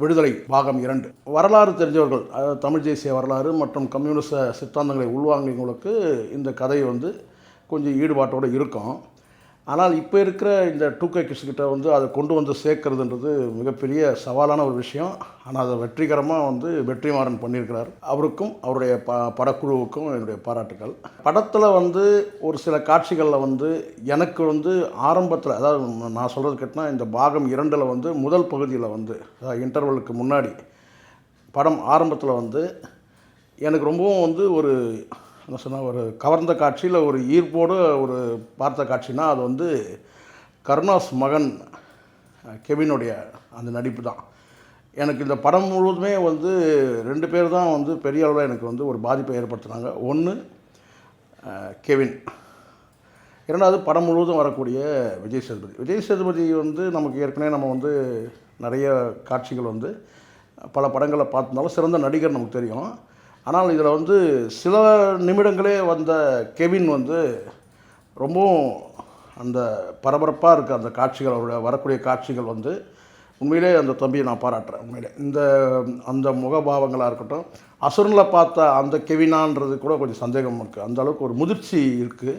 விடுதலை பாகம் 2. வரலாறு தெரிஞ்சவர்கள், அதாவது தமிழ் தேசிய வரலாறு மற்றும் கம்யூனிச சித்தாந்தங்களை உள்வாங்கியவங்களுக்கு இந்த கதை கொஞ்சம் ஈடுபாட்டோடு இருக்கும். ஆனால் இப்போ இருக்கிற இந்த 2K கிட்ஸ்கிட்ட அதை கொண்டு வந்து சேர்க்கறதுன்றது மிகப்பெரிய சவாலான ஒரு விஷயம். ஆனால் அதை வெற்றிகரமாக வெற்றிமாறன் பண்ணியிருக்கிறார். அவருக்கும் அவருடைய படக்குழுவுக்கும் என்னுடைய பாராட்டுக்கள். படத்தில் ஒரு சில காட்சிகளில் எனக்கு ஆரம்பத்தில், அதாவது நான் சொல்கிறது கேட்டால் இந்த பாகம் 2ல் முதல் பகுதியில் அதாவது இன்டர்வலுக்கு முன்னாடி படம் ஆரம்பத்தில் எனக்கு ரொம்பவும் ஒரு என்ன சொன்னால் ஒரு கவர்ந்த காட்சியில் ஒரு ஈர்ப்போடு ஒரு பார்த்த காட்சினா அது கருணாஸ் மகன் கெவினுடைய அந்த நடிப்பு தான். எனக்கு இந்த படம் முழுவதுமே 2 பேர் தான் பெரிய அளவில் எனக்கு ஒரு பாதிப்பை ஏற்படுத்தினாங்க. ஒன்று கெவின், இரண்டாவது படம் முழுவதும் வரக்கூடிய விஜய் சேதுபதி. விஜய் சேதுபதி நமக்கு ஏற்கனவே நம்ம நிறைய காட்சிகள் பல படங்களை பார்த்துருந்தாலும் சிறந்த நடிகர் நமக்கு தெரியும். ஆனால் இதில் சில நிமிடங்களே வந்த கெவின் ரொம்பவும் அந்த பரபரப்பாக இருக்குது அந்த காட்சிகள், அவருடைய வரக்கூடிய காட்சிகள் உண்மையிலே அந்த தம்பியை நான் பாராட்டுறேன். உண்மையிலே அந்த முகபாவங்களாக இருக்கட்டும், அசுரனில் பார்த்த அந்த கெவினான்றது கூட கொஞ்சம் சந்தேகம் இருக்குது. அந்த அளவுக்கு ஒரு முதிர்ச்சி இருக்குது.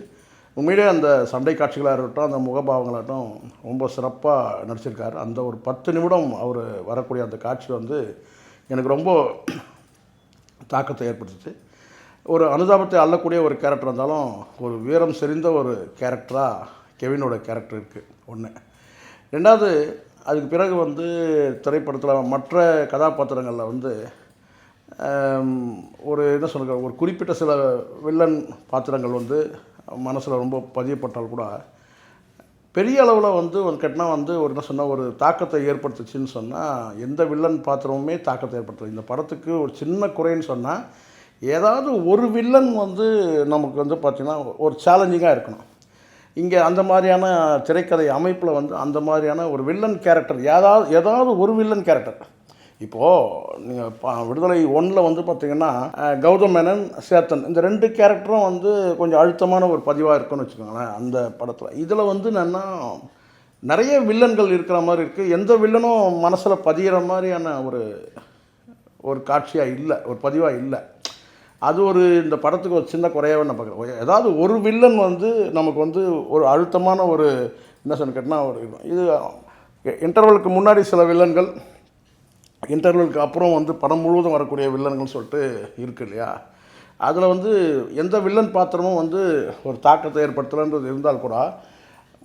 உண்மையிலே அந்த சண்டை காட்சிகளாக இருக்கட்டும், அந்த முகபாவங்களாகட்டும் ரொம்ப சிறப்பாக நடிச்சிருக்காரு. அந்த ஒரு 10 நிமிடம் அவர் வரக்கூடிய அந்த காட்சி எனக்கு ரொம்ப தாக்கத்தை ஏற்படுத்துச்சு. ஒரு அனுதாபத்தை அள்ளக்கூடிய ஒரு கேரக்டர் இருந்தாலும் ஒரு வீரம் செறிந்த ஒரு கேரக்டராக கெவினோட கேரக்டர் இருக்குது. ஒன்று. ரெண்டாவது, அதுக்கு பிறகு திரைப்படத்தில் மற்ற கதாபாத்திரங்களில் ஒரு என்ன சொல்லுங்க, ஒரு குறிப்பிட்ட சில வில்லன் பாத்திரங்கள் மனசில் ரொம்ப பதியப்பட்டால் கூட பெரிய அளவில் கேட்டால் ஒரு என்ன சொன்னால் ஒரு தாக்கத்தை ஏற்படுத்துச்சுன்னு சொன்னால் எந்த வில்லன் பாத்திரமுமே தாக்கத்தை ஏற்படுத்துது. இந்த படத்துக்கு ஒரு சின்ன குறைன்னு சொன்னால் ஏதாவது ஒரு வில்லன் நமக்கு பார்த்திங்கன்னா ஒரு சேலஞ்சிங்காக இருக்கணும். இங்கே அந்த மாதிரியான திரைக்கதை அமைப்பில் அந்த மாதிரியான ஒரு வில்லன் கேரக்டர் ஏதாவது ஒரு வில்லன் கேரக்டர். இப்போது நீங்கள் விடுதலை 1ல் பார்த்திங்கன்னா கௌதம் மேனன், சேத்தன், இந்த 2 கேரக்டரும் கொஞ்சம் அழுத்தமான ஒரு பதிவாக இருக்குன்னு வச்சுக்கோங்களேன் அந்த படத்தில். இதில் என்னென்னா நிறைய வில்லன்கள் இருக்கிற மாதிரி இருக்குது. எந்த வில்லனும் மனசில் பதிகிற மாதிரியான ஒரு காட்சியாக இல்லை, ஒரு பதிவாக இல்லை. அது இந்த படத்துக்கு ஒரு சின்ன குறையாகவே நான் பார்க்குறேன். ஏதாவது ஒரு வில்லன் நமக்கு ஒரு அழுத்தமான ஒரு என்ன சொன்ன கேட்டால் இது இன்டர்வலுக்கு முன்னாடி சில வில்லன்கள், இன்டர்வலுக்கு அப்புறம் படம் முழுவதும் வரக்கூடிய வில்லன்கள் சொல்லிட்டு இருக்குது இல்லையா. அதில் எந்த வில்லன் பாத்திரமும் ஒரு தாக்கத்தை ஏற்படுத்தலைன்றது இருந்தால் கூட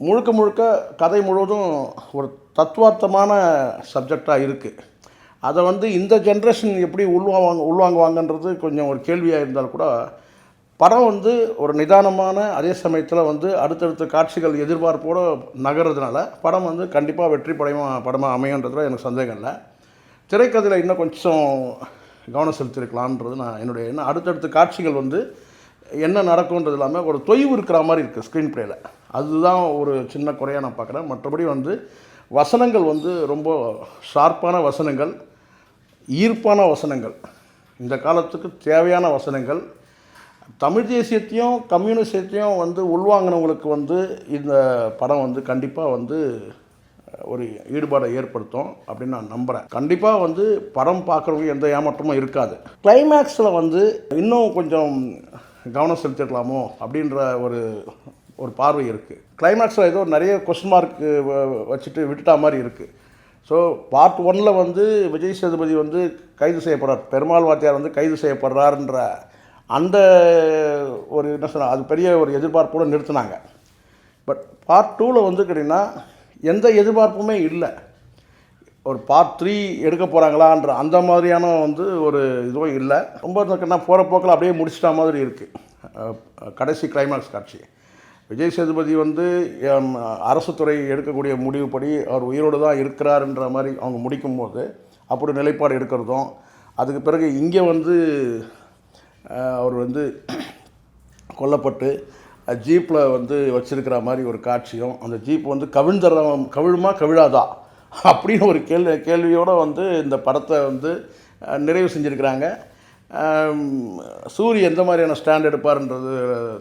முழுக்க முழுக்க கதை முழுவதும் ஒரு தத்துவார்த்தமான சப்ஜெக்டாக இருக்குது. அதை இந்த ஜென்ரேஷன் எப்படி உள்வாங்குவாங்கன்றது கொஞ்சம் ஒரு கேள்வியாக இருந்தால் கூட படம் ஒரு நிதானமான, அதே சமயத்தில் அடுத்தடுத்த காட்சிகள் எதிர்பார்ப்போடு நகர்றதுனால படம் கண்டிப்பாக வெற்றி படமாக அமையன்றதுல எனக்கு சந்தேகம் இல்லை. திரைக்கதையில் இன்னும் கொஞ்சம் கவனம் செலுத்திருக்கலான்றது நான் என்னுடைய எண்ணம். அடுத்தடுத்த காட்சிகள் என்ன நடக்கும்ன்றது இல்லாமல் ஒரு தொய்வு இருக்கிற மாதிரி இருக்குது ஸ்க்ரீன் ப்ளேயில். அதுதான் ஒரு சின்ன குறையாக நான் பார்க்குறேன். மற்றபடி வசனங்கள் ரொம்ப ஷார்ப்பான வசனங்கள், ஈர்ப்பான வசனங்கள், இந்த காலத்துக்கு தேவையான வசனங்கள், தமிழ் தேசியத்தையும் கம்யூனிசத்தையும் உள்வாங்கினவங்களுக்கு இந்த படம் கண்டிப்பாக ஒரு ஈடுபாடை ஏற்படுத்தும் அப்படின்னு நான் நம்புகிறேன். கண்டிப்பாக படம் பார்க்குறவங்க எந்த ஏமாற்றமும் இருக்காது. கிளைமேக்ஸில் இன்னும் கொஞ்சம் கவனம் செலுத்திடலாமோ அப்படின்ற ஒரு பார்வை இருக்குது. கிளைமேக்ஸில் ஏதோ நிறைய கொஸ்டின் மார்க் வச்சுட்டு விட்டுட்டா மாதிரி இருக்குது. ஸோ பார்ட் 1ல் விஜய் சேதுபதி கைது செய்யப்படுறார், பெருமாள் வாத்தியார் கைது செய்யப்படுறாருன்ற அந்த ஒரு என்ன சொன்னால் அது பெரிய ஒரு எதிர்பார்ப்போடு நிறுத்தினாங்க. பட் பார்ட் 2ல் கேட்டிங்கன்னா எந்த எதிர்பார்ப்புமே இல்லை. ஒரு பார்ட் 3 எடுக்க போகிறாங்களான்ற அந்த மாதிரியான ஒரு இதுவும் இல்லை. ரொம்ப போகிற போக்கில் அப்படியே முடிச்சிட்ட மாதிரி இருக்குது கடைசி கிளைமேக்ஸ் காட்சி. விஜய் சேதுபதி அரசு துறை எடுக்கக்கூடிய முடிவுப்படி அவர் உயிரோடு தான் இருக்கிறாருன்ற மாதிரி அவங்க முடிக்கும்போது அப்படி நிலைப்பாடு எடுக்கிறதும், அதுக்கு பிறகு இங்கே அவர் கொல்லப்பட்டு ஜீப்பில் வச்சுருக்கிற மாதிரி ஒரு காட்சியும், அந்த ஜீப் கவிழுமா கவிழாதா அப்படின்னு ஒரு கேள்வியோடு இந்த படத்தை நிறைவு செஞ்சுருக்கிறாங்க. சூரிய எந்த மாதிரியான ஸ்டாண்ட் எடுப்பார்ன்றது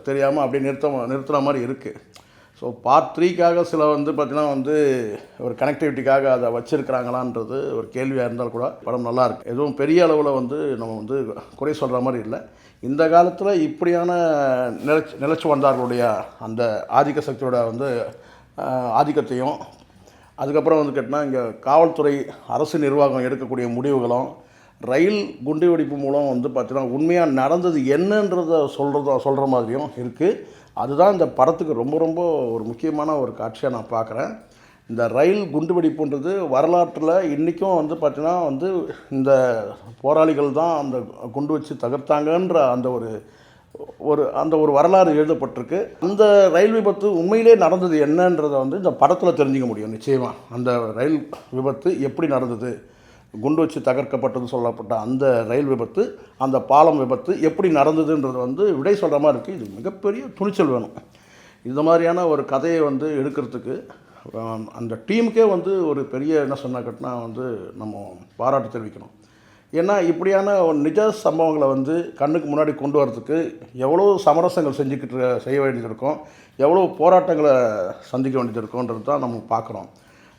தெரியாமல் அப்படியே நிறுத்துகிற மாதிரி இருக்குது. ஸோ பார்ட் 3க்காக சில வந்து பார்த்திங்கன்னா வந்து ஒரு கனெக்டிவிட்டிக்காக அதை வச்சுருக்கிறாங்களான்றது ஒரு கேள்வியாக இருந்தால் கூட படம் நல்லாயிருக்கு. எதுவும் பெரிய அளவில் வந்து நம்ம வந்து குறை சொல்கிற மாதிரி இல்லை. இந்த காலத்தில் இப்படியான நிலச்சி வந்தார்களுடைய அந்த ஆதிக்க சக்தியோட வந்து ஆதிக்கத்தையும், அதுக்கப்புறம் வந்து கேட்டால் இங்கே காவல்துறை அரசு நிர்வாகம் எடுக்கக்கூடிய முடிவுகளும், ரயில் குண்டுவெடிப்பு மூலம் வந்து பார்த்திங்கன்னா உண்மையாக நடந்தது என்னன்றதை சொல்கிற மாதிரியும் இருக்குது. அதுதான் இந்த படத்துக்கு ரொம்ப ரொம்ப ஒரு முக்கியமான ஒரு காட்சியாக நான் பார்க்குறேன். இந்த ரயில் குண்டுவெடிப்புன்றது வரலாற்றில் இன்றைக்கும் வந்து பார்த்திங்கன்னா வந்து இந்த போராளிகள் தான் அந்த குண்டு வச்சு தகர்த்தாங்கன்ற அந்த ஒரு வரலாறு எழுதப்பட்டிருக்கு. அந்த ரயில் விபத்து உண்மையிலே நடந்தது என்னன்றதை வந்து இந்த படத்தில் தெரிஞ்சுக்க முடியும். நிச்சயமாக அந்த ரயில் விபத்து எப்படி நடந்தது, குண்டு வச்சு தகர்க்கப்பட்டது சொல்லப்பட்ட அந்த ரயில் விபத்து, அந்த பாலம் விபத்து எப்படி நடந்ததுன்றது வந்து விடை சொல்கிற மாதிரி இருக்குது. இது மிகப்பெரிய துணிச்சல் வேணும். இந்த மாதிரியான ஒரு கதையை வந்து எடுக்கிறதுக்கு அந்த டீமுக்கே வந்து ஒரு பெரிய என்ன சொன்னாக்கட்டினா வந்து நம்ம பாராட்டு தெரிவிக்கணும். ஏன்னா இப்படியான ஒரு நிஜ சம்பவங்களை வந்து கண்ணுக்கு முன்னாடி கொண்டு வரதுக்கு எவ்வளோ சமரசங்கள் செய்ய வேண்டியது இருக்கும், எவ்வளோ போராட்டங்களை சந்திக்க வேண்டியது இருக்கும்ன்றது தான் நம்ம பார்க்குறோம்.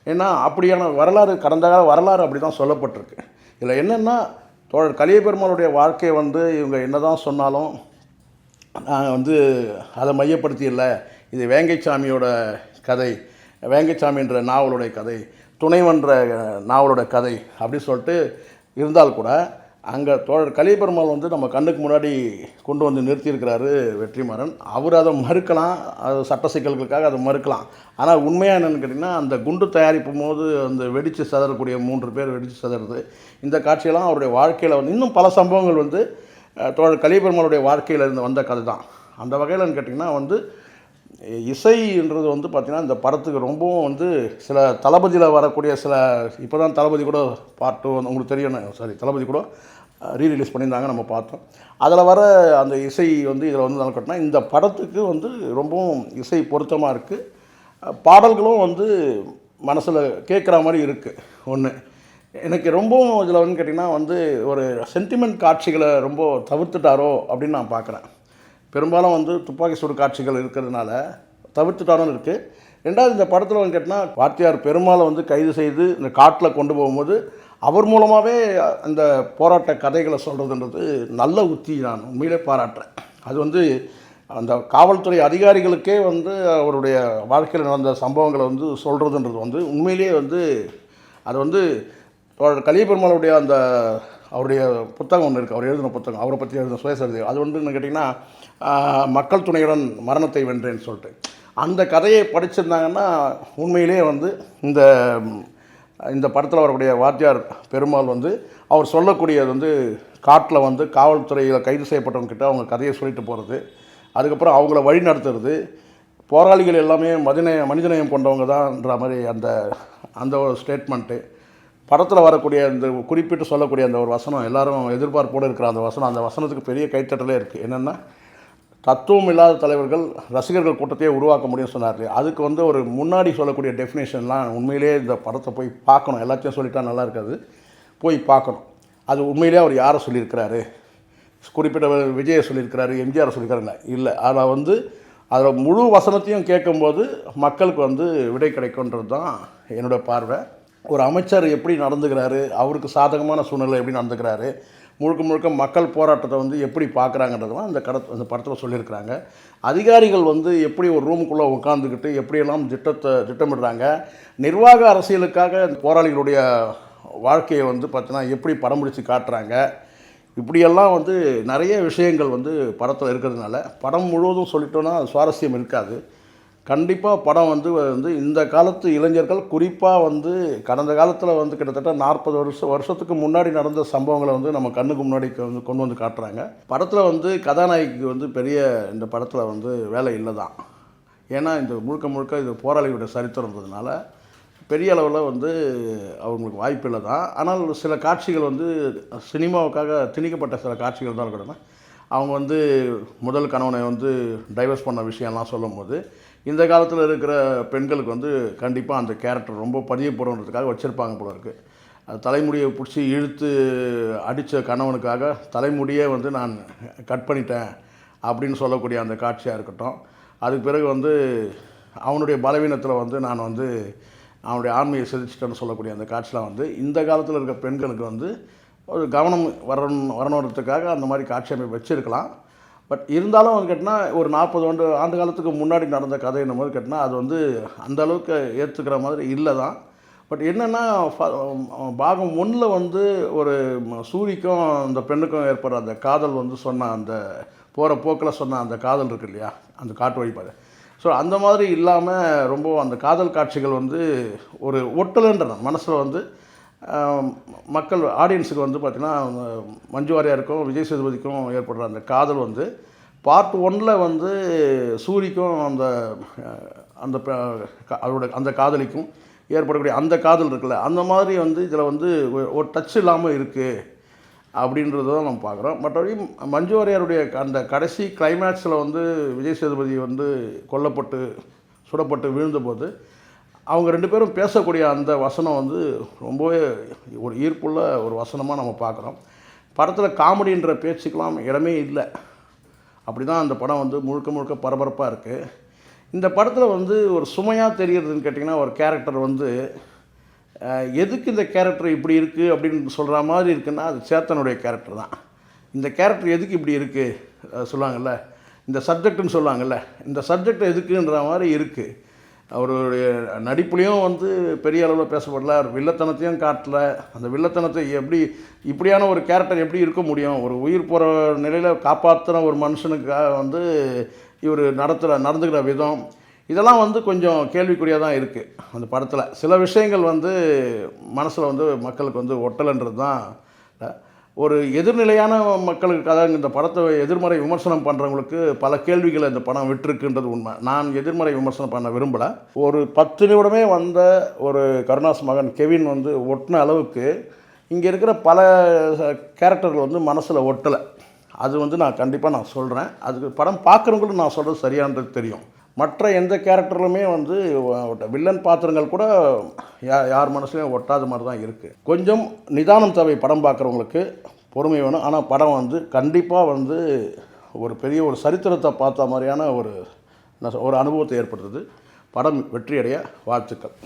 ஏன்னா அப்படியான வரலாறு, கடந்த கால வரலாறு அப்படி தான் சொல்லப்பட்டிருக்கு. இதில் என்னென்னா, தோழர் கலியபெருமாளுடைய வாழ்க்கையை வந்து இவங்க என்ன தான் சொன்னாலும் நாங்கள் வந்து அதை மையப்படுத்தி இல்லை, இது வேங்கைச்சாமியோட கதை, வேங்கைச்சாமின்ற நாவலுடைய கதை, துணைவன்ற நாவலோட கதை அப்படி சொல்லிட்டு இருந்தால் கூட அங்கே தோழர் கலியபெருமாள் வந்து நம்ம கண்ணுக்கு முன்னாடி கொண்டு வந்து நிறுத்தியிருக்கிறாரு வெற்றிமாறன். அவர் அதை மறுக்கலாம், அது சட்ட சிக்கல்களுக்காக அதை மறுக்கலாம். ஆனால் உண்மையாக என்னென்னு கேட்டிங்கன்னா, அந்த குண்டு தயாரிப்பும் போது அந்த வெடித்து சதறக்கூடிய 3 பேர் வெடித்து சதறது, இந்த காட்சியெல்லாம் அவருடைய வாழ்க்கையில் வந்து இன்னும் பல சம்பவங்கள் வந்து தோழர் கலியபெருமாளுடைய வாழ்க்கையில் இருந்து வந்த கதை தான். அந்த வகையில்னு கேட்டிங்கன்னா வந்து இசைன்றது வந்து பார்த்திங்கன்னா இந்த படத்துக்கு ரொம்பவும் வந்து சில தளபதியில் வரக்கூடிய சில, இப்போ தான் தளபதி கூட பார்ட் 2 உங்களுக்கு தெரியும், தளபதி கூட ரீரிலீஸ் பண்ணியிருந்தாங்க, நம்ம பார்த்தோம். அதில் வர அந்த இசை வந்து இதில் வந்து நல்லா கட்டினா இந்த படத்துக்கு வந்து ரொம்பவும் இசை பொருத்தமாக இருக்குது. பாடல்களும் வந்து மனசில் கேட்குற மாதிரி இருக்குது. ஒன்று எனக்கு ரொம்பவும் இதில் வந்து கேட்டிங்கன்னா வந்து ஒரு சென்டிமெண்ட் காட்சிகளை ரொம்ப தவிர்த்துட்டாரோ அப்படின்னு நான் பார்க்குறேன். பெரும்பாலும் வந்து துப்பாக்கி சூடு காட்சிகள் இருக்கிறதுனால தவிர்த்துட்டாரோன்னு இருக்குது. ரெண்டாவது, இந்த படத்தில் வந்து கேட்டிங்கன்னா வாத்தியார் பெருமாளை வந்து கைது செய்து இந்த காட்டில் கொண்டு போகும்போது அவர் மூலமாகவே அந்த போராட்ட கதைகளை சொல்கிறதுன்றது நல்ல உத்தி, நான் உண்மையிலே பாராட்டுறேன். அது வந்து அந்த காவல்துறை அதிகாரிகளுக்கே வந்து அவருடைய வாழ்க்கையில் நடந்த சம்பவங்களை வந்து சொல்கிறதுன்றது வந்து உண்மையிலேயே வந்து அது வந்து கலியபெருமாளுடைய அந்த அவருடைய புத்தகம் ஒன்று இருக்குது, அவர் எழுதின புத்தகம், அவரை பற்றி எழுதின சுயசரிதை, அது வந்து என்ன கேட்டிங்கன்னா மக்கள் துணையுடன் மரணத்தை வென்றேன்னு சொல்லிட்டு அந்த கதையை படிச்சிருந்தாங்கன்னா உண்மையிலே வந்து இந்த படத்தில் வரக்கூடிய வாத்தியார் பெருமாள் வந்து அவர் சொல்லக்கூடியது வந்து காட்டில் வந்து காவல்துறையில் கைது செய்யப்பட்டவங்கக்கிட்ட அவங்க கதையை சொல்லிட்டு போகிறது, அதுக்கப்புறம் அவங்கள வழி நடத்துறது, போராளிகள் எல்லாமே மனிதநேயம் கொண்டவங்க தான்ன்ற மாதிரி அந்த ஒரு ஸ்டேட்மெண்ட்டு படத்தில் வரக்கூடிய இந்த குறிப்பிட்டு சொல்லக்கூடிய அந்த ஒரு வசனம், எல்லாரும் எதிர்பார்ப்போடு இருக்கிற அந்த வசனத்துக்கு பெரிய கைத்தட்டலே இருக்குது. என்னென்னா, தத்துவம் இல்லாத தலைவர்கள் ரசிகர்கள் கூட்டத்தையே உருவாக்க முடியும்னு சொன்னார். அதுக்கு வந்து ஒரு முன்னாடி சொல்லக்கூடிய டெஃபினேஷன்லாம் உண்மையிலே இந்த படத்தை போய் பார்க்கணும். எல்லாத்தையும் சொல்லிட்டா நல்லா இருக்காது, போய் பார்க்கணும். அது உண்மையிலே அவர் யாரை சொல்லியிருக்கிறாரு, குறிப்பிட்ட விஜயை சொல்லியிருக்கிறாரு, எம்ஜிஆரை சொல்லியிருக்காருங்க இல்லை, அதில் முழு வசனத்தையும் கேட்கும்போது மக்களுக்கு வந்து விடை கிடைக்குன்றது தான் என்னோடய பார்வை. ஒரு அமைச்சர் எப்படி நடந்துக்கிறாரு, அவருக்கு சாதகமான சூழ்நிலை எப்படி நடந்துக்கிறாரு, முழுக்க மக்கள் போராட்டத்தை வந்து எப்படி பார்க்குறாங்கன்றதுலாம் அந்த படத்தில் சொல்லியிருக்கிறாங்க. அதிகாரிகள் வந்து எப்படி ஒரு ரூமுக்குள்ளே உட்காந்துக்கிட்டு எப்படியெல்லாம் திட்டமிடுறாங்க, நிர்வாக அரசியலுக்காக போராளிகளுடைய வாழ்க்கையை வந்து பார்த்தீங்கன்னா எப்படி படம் பிடிச்சி காட்டுறாங்க, இப்படியெல்லாம் வந்து நிறைய விஷயங்கள் வந்து படத்தில் இருக்கிறதுனால படம் முழுவதும் சொல்லிட்டோன்னா சுவாரஸ்யம் இருக்காது. கண்டிப்பாக படம் வந்து இந்த காலத்து இளைஞர்கள் குறிப்பாக வந்து கடந்த காலத்தில் வந்து கிட்டத்தட்ட 40 வருஷத்துக்கு முன்னாடி நடந்த சம்பவங்களை வந்து நம்ம கண்ணுக்கு முன்னாடி கொண்டு வந்து காட்டுறாங்க. படத்தில் வந்து கதாநாயகிக்கு வந்து பெரிய இந்த படத்தில் வந்து வேலை இல்லை தான். ஏன்னா இந்த முழுக்க இது போராளிகளுடைய சரித்திரன்றதுனால பெரிய அளவில் வந்து அவங்களுக்கு வாய்ப்பு இல்லை தான். ஆனால் சில காட்சிகள் வந்து சினிமாவுக்காக திணிக்கப்பட்ட சில காட்சிகள் தான் இருக்கணும். அவங்க வந்து முதல் கணவனை வந்து டைவர்ஸ் பண்ண விஷயம்லாம் சொல்லும்போது இந்த காலத்தில் இருக்கிற பெண்களுக்கு வந்து கண்டிப்பாக அந்த கேரக்டர் ரொம்ப பதியப்படுறதுக்காக வச்சுருப்பாங்க போல இருக்குது. அது தலைமுடியை பிடிச்சி இழுத்து அடித்த கணவனுக்காக தலைமுடியே வந்து நான் கட் பண்ணிட்டேன் அப்படின்னு சொல்லக்கூடிய அந்த காட்சியாக இருக்கட்டும். அதுக்கு பிறகு வந்து அவனுடைய பலவீனத்தில் வந்து நான் வந்து அவனுடைய ஆண்மையை சிதைச்சிட்டேன்னு சொல்லக்கூடிய அந்த காட்சிலாம் வந்து இந்த காலத்தில் இருக்க பெண்களுக்கு வந்து ஒரு கவனம் வரணுன்றதுக்காக அந்த மாதிரி காட்சி அமைப்பு வச்சுருக்கலாம். பட் இருந்தாலும் வந்து கேட்டால் ஒரு 40 ஆண்டு காலத்துக்கு முன்னாடி நடந்த கதைன்னும் போது கேட்டால் அது வந்து அந்தளவுக்கு ஏற்றுக்கிற மாதிரி இல்லை தான். பட் என்னென்னா பாகம் 1ல் வந்து ஒரு சூரிக்கும் அந்த பெண்ணுக்கும் ஏற்படுற அந்த காதல் வந்து சொன்ன அந்த போகிற போக்கில் சொன்ன அந்த காதல் இருக்குது இல்லையா, அந்த காட்டு வழிபாடு. ஸோ அந்த மாதிரி இல்லாமல் ரொம்ப அந்த காதல் காட்சிகள் வந்து ஒரு ஒட்டலைன்ற மனசில் வந்து மக்கள் ஆடியன்ஸுக்கு வந்து பார்த்திங்கன்னா மஞ்சு வாரியாருக்கும் விஜய் சேதுபதிக்கும் ஏற்படுற அந்த காதல் வந்து பார்ட் 1ல் வந்து சூரிக்கும் அந்த அந்த அதோட அந்த காதலிக்கும் ஏற்படக்கூடிய அந்த காதல் இருக்குல்ல, அந்த மாதிரி வந்து இதில் வந்து ஒரு டச் இல்லாமல் இருக்குது அப்படின்றது தான் நம்ம பார்க்குறோம். மற்றபடி மஞ்சு வாரியாருடைய அந்த கடைசி கிளைமேக்ஸில் வந்து விஜய் சேதுபதி வந்து கொல்லப்பட்டு சுடப்பட்டு விழுந்தபோது அவங்க 2 பேரும் பேசக்கூடிய அந்த வசனம் வந்து ரொம்பவே ஒரு ஈர்ப்புள்ள ஒரு வசனமாக நம்ம பார்க்குறோம். படத்தில் காமெடின்ற பேச்சுக்கெலாம் இடமே இல்லை. அப்படி தான் அந்த படம் வந்து முழுக்க முழுக்க பரபரப்பாக இருக்குது. இந்த படத்தில் வந்து ஒரு சுமையாக தெரிகிறதுன்னு கேட்டிங்கன்னா, ஒரு கேரக்டர் வந்து எதுக்கு இந்த கேரக்டர் இப்படி இருக்குது அப்படின்னு சொல்கிற மாதிரி இருக்குன்னா, அது சேத்தனுடைய கேரக்டர் தான். இந்த கேரக்டர் எதுக்கு இப்படி இருக்குது சொல்லுவாங்கள்ல, இந்த சப்ஜெக்ட்னு சொல்லுவாங்கள்ல, இந்த சப்ஜெக்ட் எதுக்குன்ற மாதிரி இருக்குது. அவருடைய நடிப்புலேயும் வந்து பெரிய அளவில் பேசப்படல, அவர் வில்லத்தனத்தையும் காட்டல. அந்த வில்லத்தனத்தை இப்படியான ஒரு கேரக்டர் எப்படி இருக்க முடியும்? ஒரு உயிர் போகிற நிலையில் காப்பாற்றின ஒரு மனுஷனுக்காக வந்து இவர் நடந்துக்கிற விதம் இதெல்லாம் வந்து கொஞ்சம் கேள்விக்குறியாக தான் இருக்குது அந்த படத்தில். சில விஷயங்கள் வந்து மனசில் வந்து மக்களுக்கு வந்து ஒட்டலைன்றது தான். ஒரு எதிர்நிலையான மக்களுக்கு, அதாவது இந்த படத்தை எதிர்மறை விமர்சனம் பண்ணுறவங்களுக்கு பல கேள்விகளை இந்த படம் விட்டுருக்குன்றது உண்மை. நான் எதிர்மறை விமர்சனம் பண்ண விரும்பலை. ஒரு 10 நிமிடமே வந்த ஒரு கருணாஸ் மகன் கெவின் வந்து ஒட்டின அளவுக்கு இங்கே இருக்கிற பல கேரக்டர்கள் வந்து மனசில் ஒட்டலை. அது வந்து நான் கண்டிப்பாக சொல்கிறேன். அதுக்கு படம் பார்க்குறவங்களும் நான் சொல்கிறது சரியானது தெரியும். மற்ற எந்த கேரக்டருமே வந்து வில்லன் பாத்திரங்கள் கூட யார் மனசுலையும் ஒட்டாத மாதிரி தான் இருக்குது. கொஞ்சம் நிதானம் தேவை படம் பார்க்குறவங்களுக்கு, பொறுமை வேணும். ஆனால் படம் வந்து கண்டிப்பாக வந்து ஒரு பெரிய ஒரு சரித்திரத்தை பார்த்த மாதிரியான ஒரு அனுபவத்தை ஏற்படுத்துது. படம் வெற்றியடைய வாழ்த்துக்கள்.